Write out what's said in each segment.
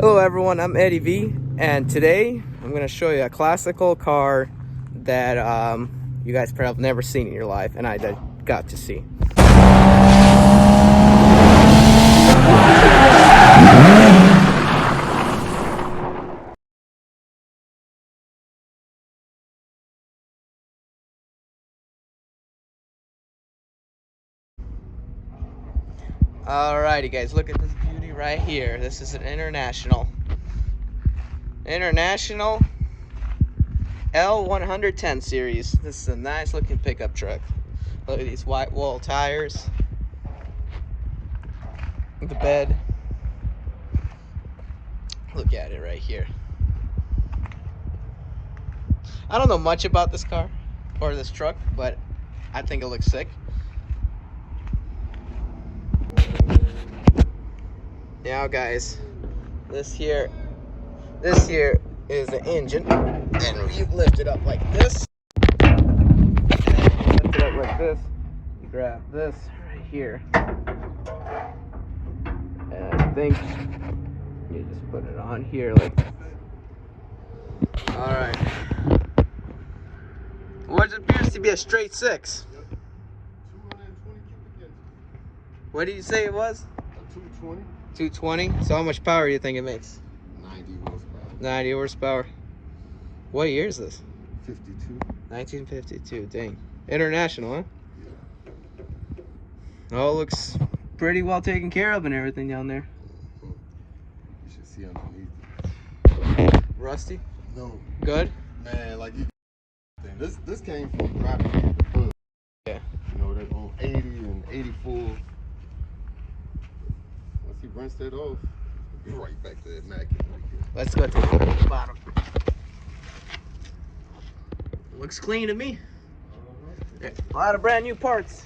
Hello everyone, I'm Eddie V, and today I'm going to show you a classical car that you guys probably have never seen in your life, and I got to see. Alrighty guys, look at this beauty right here. This is an international L-110 series. This is a nice looking pickup truck. Look at these white wall tires. The bed. Look at it right here. I don't know much about this car or this truck, but I think it looks sick. Now guys, this here is the engine, and you lift it up like this, and lift it up like this, you grab this right here, and I think you just put it on here like this. Alright, what appears to be a straight 6. Yep. 220 cubic inches. What did you say it was? 220. 220. So how much power do you think it makes? 90 horsepower. 90 horsepower. What year is this? 52. 1952. Dang. International, huh? Yeah. Oh, it looks pretty well taken care of and everything down there. You should see underneath. Rusty? No. Good? Man, like you. This came from driving the bug. Yeah. You know, that on 80 and 84. Once he rinsed that off, he'll be right back to immaculate again. Let's go to the bottom. Looks clean to me. Yeah, a lot of brand new parts.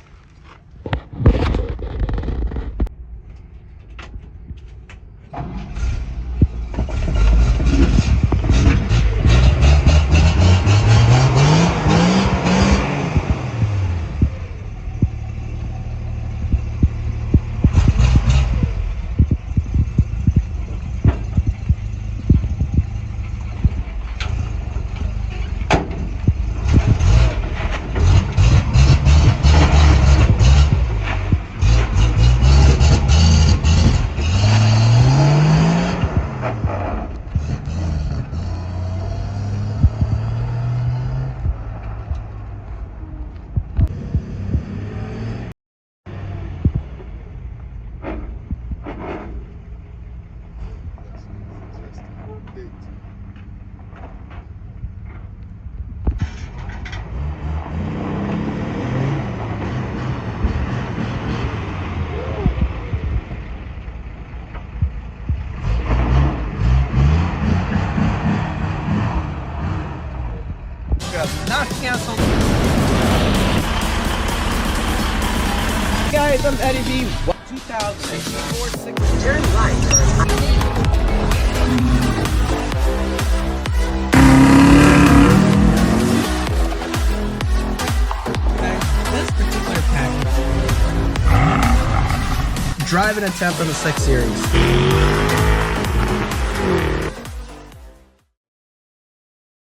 Not canceled. Guys, I'm Eddie V. 2004 6. Turn right. This particular package. Drive an attempt on the 6 Series.